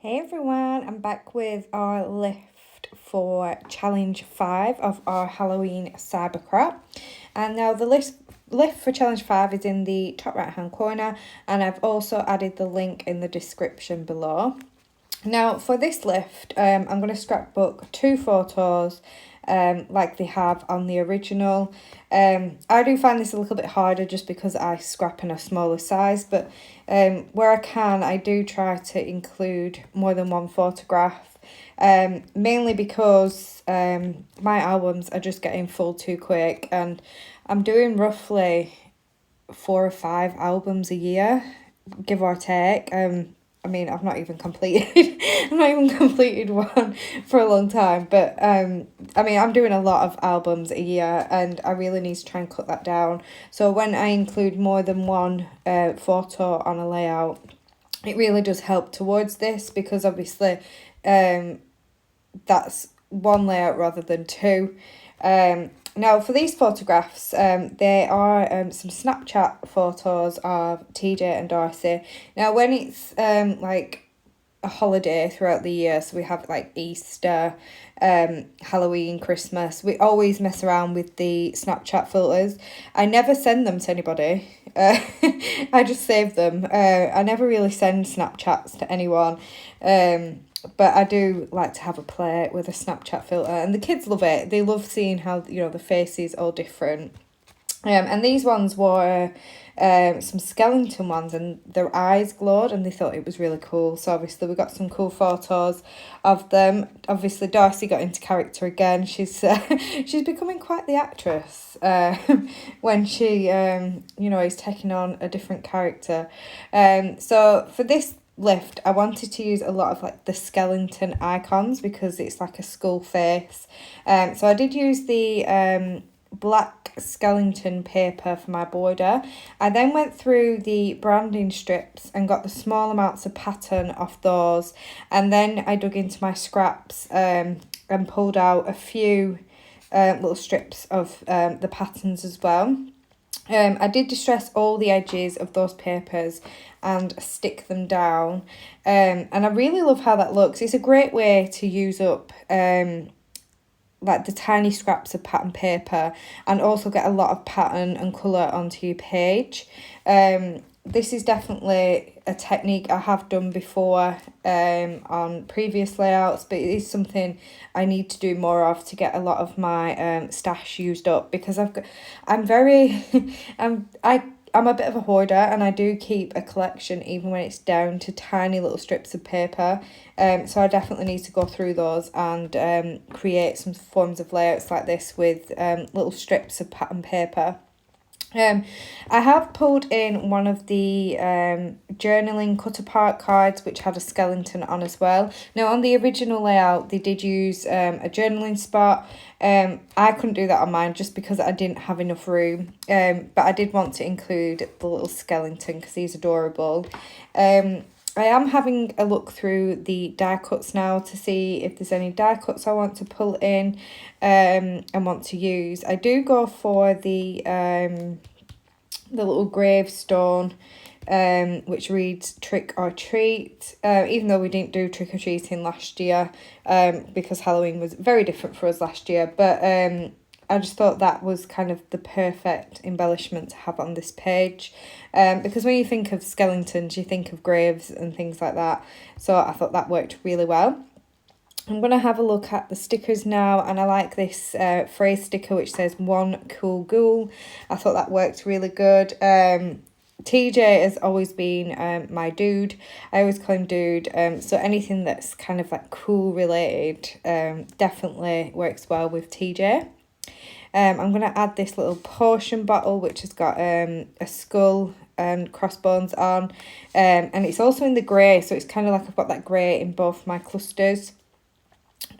Hey everyone, I'm back with our lift for challenge 5 of our Halloween cybercrap. And now the lift for challenge 5 is in the top right hand corner, and I've also added the link in the description below. Now for this lift, I'm going to scrapbook 2 photos like they have on the original. I do find this a little bit harder just because I scrap in a smaller size, but where I can, I do try to include more than one photograph, mainly because my albums are just getting full too quick, and I'm doing roughly 4 or 5 albums a year, give or take. I've not even completed I've not even completed one for a long time, but I'm doing a lot of albums a year, and I really need to try and cut that down. So when I include more than one photo on a layout, it really does help towards this, because obviously that's one layout rather than two. Now for these photographs, they are some Snapchat photos of TJ and Darcy. Now when it's like a holiday throughout the year, so we have like Easter, Halloween, Christmas, we always mess around with the Snapchat filters. I never send them to anybody. I just save them. I never really send Snapchats to anyone. But I do like to have a play with a Snapchat filter, and the kids love it. They love seeing how, the faces are different. And these ones were some skeleton ones, and their eyes glowed, and they thought it was really cool. So obviously we got some cool photos of them. Obviously Darcy got into character again. She's she's becoming quite the actress when she is taking on a different character. So for this lift, I wanted to use a lot of like the skeleton icons because it's like a skull face. So I did use the black skeleton paper for my border. I then went through the branding strips and got the small amounts of pattern off those, and then I dug into my scraps and pulled out a few little strips of the patterns as well. I did distress all the edges of those papers and stick them down, and I really love how that looks. It's a great way to use up like the tiny scraps of pattern paper, and also get a lot of pattern and colour onto your page. This is definitely a technique I have done before on previous layouts, but it is something I need to do more of to get a lot of my stash used up, because I'm very I'm a bit of a hoarder, and I do keep a collection even when it's down to tiny little strips of paper. So I definitely need to go through those and create some forms of layouts like this with little strips of pattern paper. I have pulled in one of the journaling cut apart cards, which had a skeleton on as well. Now on the original layout, they did use a journaling spot. I couldn't do that on mine just because I didn't have enough room. But I did want to include the little skeleton because he's adorable. I am having a look through the die cuts now to see if there's any die cuts I want to pull in and want to use. I do go for the little gravestone which reads trick or treat, even though we didn't do trick or treating last year because Halloween was very different for us last year, but I just thought that was kind of the perfect embellishment to have on this page, because when you think of skeletons, you think of graves and things like that. So I thought that worked really well. I'm going to have a look at the stickers now, and I like this phrase sticker which says "one cool ghoul." I thought that worked really good. TJ has always been my dude. I always call him dude. So anything that's kind of like cool related definitely works well with TJ. I'm going to add this little potion bottle which has got a skull and crossbones on, and it's also in the grey, so it's kind of like I've got that grey in both my clusters.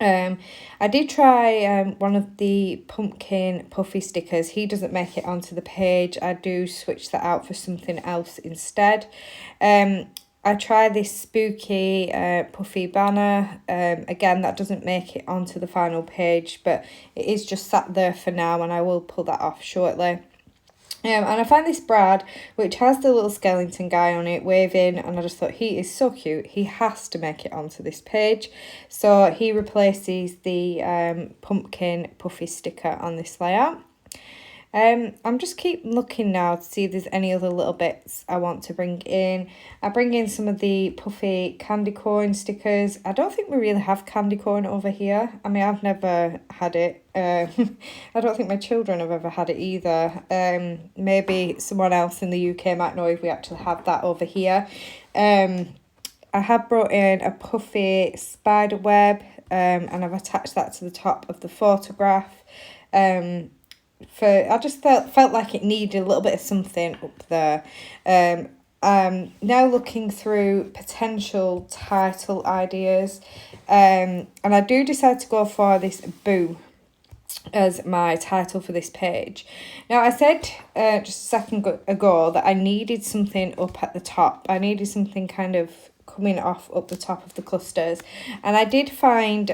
I did try one of the pumpkin puffy stickers. He doesn't make it onto the page. I do switch that out for something else instead. I try this spooky puffy banner. Again, that doesn't make it onto the final page, but it is just sat there for now, and I will pull that off shortly. And I found this Brad, which has the little skeleton guy on it waving, and I just thought he is so cute. He has to make it onto this page. So he replaces the pumpkin puffy sticker on this layout. I'm just keep looking now to see if there's any other little bits I want to bring in. I bring in some of the puffy candy corn stickers. I don't think we really have candy corn over here. I mean, I've never had it. I don't think my children have ever had it either. Maybe someone else in the UK might know if we actually have that over here. I have brought in a puffy spider web, and I've attached that to the top of the photograph. I just felt like it needed a little bit of something up there. Now looking through potential title ideas, and I do decide to go for this Boo as my title for this page. Now, I said just a second ago that I needed something up at the top. I needed something kind of coming off up the top of the clusters, and I did find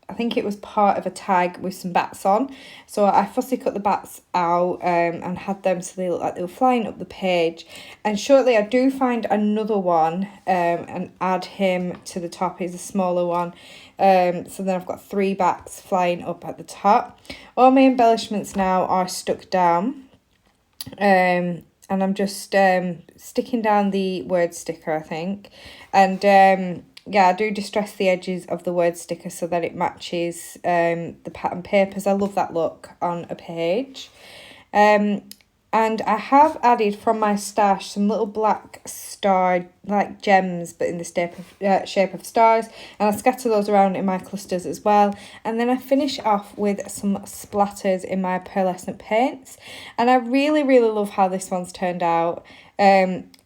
I think it was part of a tag with some bats on. So I fussy cut the bats out and had them so they looked like they were flying up the page. And shortly I do find another one and add him to the top. He's a smaller one. So then I've got 3 bats flying up at the top. All my embellishments now are stuck down. And I'm just sticking down the word sticker, I think. And yeah, I do distress the edges of the word sticker so that it matches the pattern papers. I love that look on a page. And I have added from my stash some little black star, like gems, but in the shape of stars. And I scatter those around in my clusters as well. And then I finish off with some splatters in my pearlescent paints. And I really, really love how this one's turned out.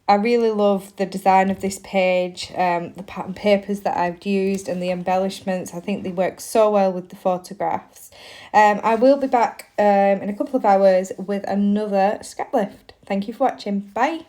I really love the design of this page, the pattern papers that I've used and the embellishments. I think they work so well with the photographs. I will be back in a couple of hours with another scrap lift. Thank you for watching. Bye.